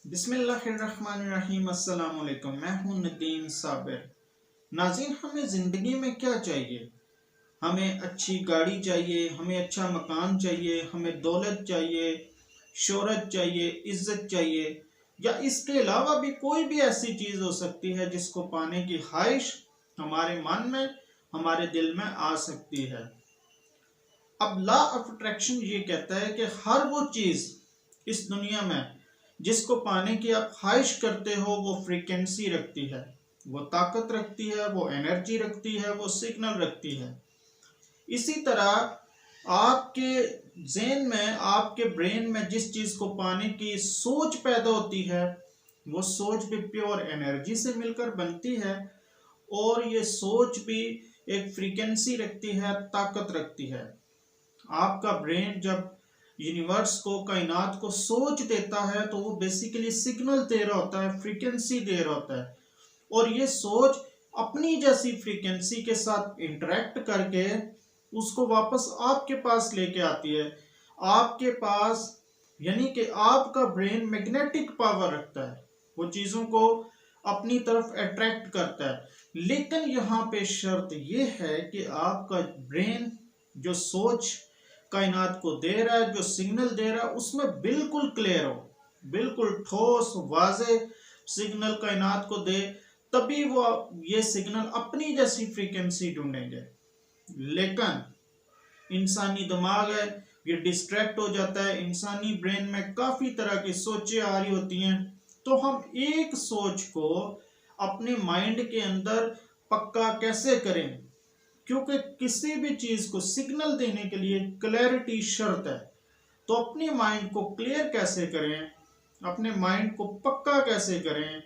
बिस्मिल्लाहिर्रहमानिर्रहीम। अस्सलाम वालेकुम। मैं हूं नदीम साबिर। नाज़रीन, हमें ज़िंदगी में क्या चाहिए? हमें अच्छी गाड़ी चाहिए, हमें अच्छा मकान चाहिए, हमें दौलत चाहिए, शोहरत चाहिए, इज्जत चाहिए, या इसके अलावा भी कोई भी ऐसी चीज़ हो सकती है जिसको पाने की ख्वाहिश हमारे मन में, हमारे दिल में आ सकती है। अब लॉ ऑफ अट्रैक्शन ये कहता है कि हर वो चीज़ इस दुनिया में जिसको पाने की आप ख्वाहिश करते हो वो फ्रीक्वेंसी रखती है, वो ताकत रखती है, वो एनर्जी रखती है, वो सिग्नल रखती है। इसी तरह आपके ज़हन में, आपके ब्रेन में जिस चीज़ को पाने की सोच पैदा होती है, वो सोच भी प्योर एनर्जी से मिलकर बनती है, और ये सोच भी एक फ्रीक्वेंसी रखती है, ताकत रखती है। आपका ब्रेन जब यूनिवर्स को, कायनात को सोच देता है तो वो बेसिकली सिग्नल दे रहा होता है, फ्रीक्वेंसी दे रहा होता है, और ये सोच अपनी जैसी फ्रीक्वेंसी के साथ इंटरेक्ट करके उसको वापस आपके पास लेके आती है। आपके पास, यानी कि आपका ब्रेन मैग्नेटिक पावर रखता है, वो चीज़ों को अपनी तरफ अट्रैक्ट करता है। लेकिन यहाँ पे शर्त ये है कि आपका ब्रेन जो सोच कायनात को दे रहा है, जो सिग्नल दे रहा है, उसमें बिल्कुल क्लियर हो, बिल्कुल ठोस वाजे सिग्नल कायनात को दे, तभी वो ये सिग्नल अपनी जैसी फ्रीक्वेंसी ढूंढेंगे। लेकिन इंसानी दिमाग है, ये डिस्ट्रैक्ट हो जाता है। इंसानी ब्रेन में काफी तरह की सोचें आ रही होती हैं, तो हम एक सोच को अपने माइंड के अंदर पक्का कैसे करें? क्योंकि किसी भी चीज को सिग्नल देने के लिए क्लैरिटी शर्त है। तो अपने माइंड को क्लियर कैसे करें, अपने माइंड को पक्का कैसे करें?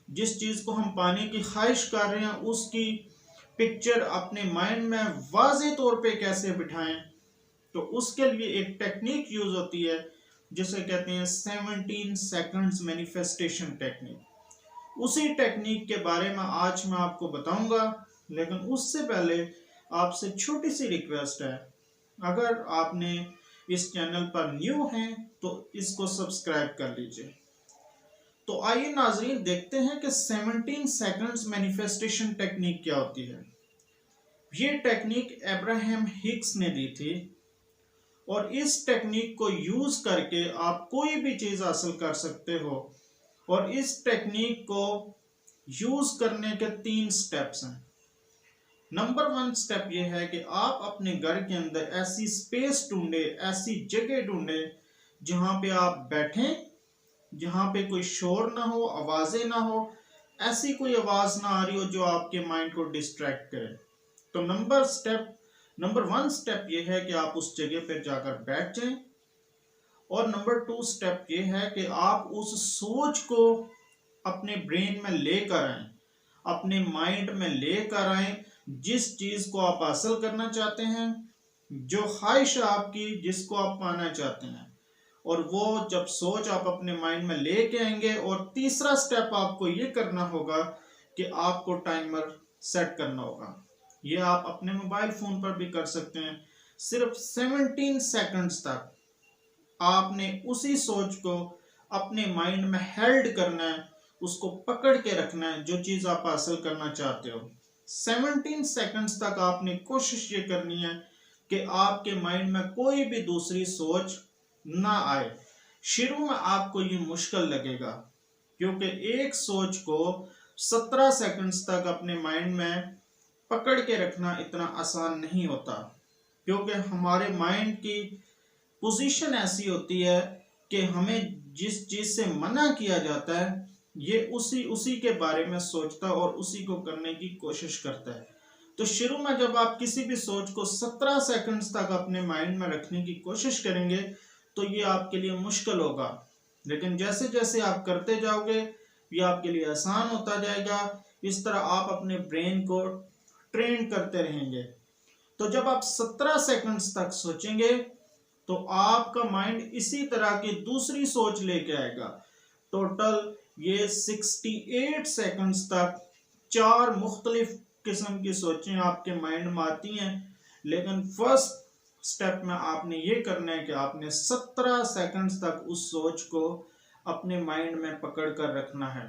जिस चीज को हम पाने की ख्वाहिश कर रहे हैं उसकी पिक्चर अपने माइंड में वाज़ेह तौर पे कैसे बिठाएं? तो उसके लिए एक टेक्निक यूज होती है जिसे कहते हैं 17 सेकंड्स मैनिफेस्टेशन टेक्निक। उसी टेक्निक के बारे में आज मैं आपको बताऊंगा, लेकिन उससे पहले आपसे छोटी सी रिक्वेस्ट है, अगर आपने इस चैनल पर न्यू हैं तो इसको सब्सक्राइब कर लीजिए। तो आइए नाजरीन, देखते हैं कि 17 सेकंड्स मैनिफेस्टेशन टेक्निक क्या होती है। ये टेक्निक अब्राहम हिक्स ने दी थी, और इस टेक्निक को यूज करके आप कोई भी चीज हासिल कर सकते हो। और इस टेक्निक को यूज करने के 3 स्टेप्स हैं। नंबर 1 स्टेप यह है कि आप अपने घर के अंदर ऐसी स्पेस ढूंढे, ऐसी जगह ढूंढे जहां पे आप बैठें, जहां पे कोई शोर ना हो, आवाजें ना हो, ऐसी कोई आवाज ना आ रही हो जो आपके माइंड को डिस्ट्रैक्ट करे। तो नंबर 1 स्टेप ये है कि आप उस जगह पर जाकर बैठ जाएं। और नंबर 2 स्टेप ये है कि आप उस सोच को अपने ब्रेन में लेकर आए, अपने माइंड में लेकर आए, जिस चीज को आप हासिल करना चाहते हैं, जो ख्वाहिश है आपकी, जिसको आप पाना चाहते हैं। और वो जब सोच आप अपने माइंड में लेके आएंगे, और तीसरा स्टेप आपको ये करना होगा कि आपको टाइमर सेट करना होगा। ये आप अपने मोबाइल फोन पर भी कर सकते हैं। सिर्फ 17 सेकंड्स तक आपने उसी सोच को अपने माइंड में हेल्ड करना है, उसको पकड़ के रखना है, जो चीज आप हासिल करना चाहते हो। 17 सेकंड्स तक आपने कोशिश ये करनी है कि आपके माइंड में कोई भी दूसरी सोच ना आए। शुरू में आपको ये मुश्किल लगेगा, क्योंकि एक सोच को 17 सेकंड्स तक अपने माइंड में पकड़ के रखना इतना आसान नहीं होता, क्योंकि हमारे माइंड की पोजीशन ऐसी होती है कि हमें जिस चीज से मना किया जाता है, ये उसी के बारे में सोचता है और उसी को करने की कोशिश करता है। तो शुरू में जब आप किसी भी सोच को 17 सेकंड्स तक अपने माइंड में रखने की कोशिश करेंगे तो ये आपके लिए मुश्किल होगा, लेकिन जैसे जैसे आप करते जाओगे ये आपके लिए आसान होता जाएगा। इस तरह आप अपने ब्रेन को ट्रेन करते रहेंगे। तो जब आप 17 सेकंड्स तक सोचेंगे तो आपका माइंड इसी तरह की दूसरी सोच लेके आएगा। टोटल ये 68 सेकंड्स तक 4 मुख्तलिफ किस्म की सोचें आपके माइंड में आती हैं। लेकिन फर्स्ट स्टेप में आपने ये करना है कि आपने 17 सेकंड्स तक उस सोच को अपने माइंड में पकड़ कर रखना है।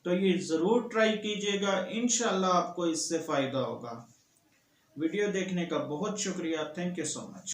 तो ये ज़रूर ट्राई कीजिएगा, इंशाल्लाह आपको इससे फ़ायदा होगा। वीडियो देखने का बहुत शुक्रिया। Thank you so much.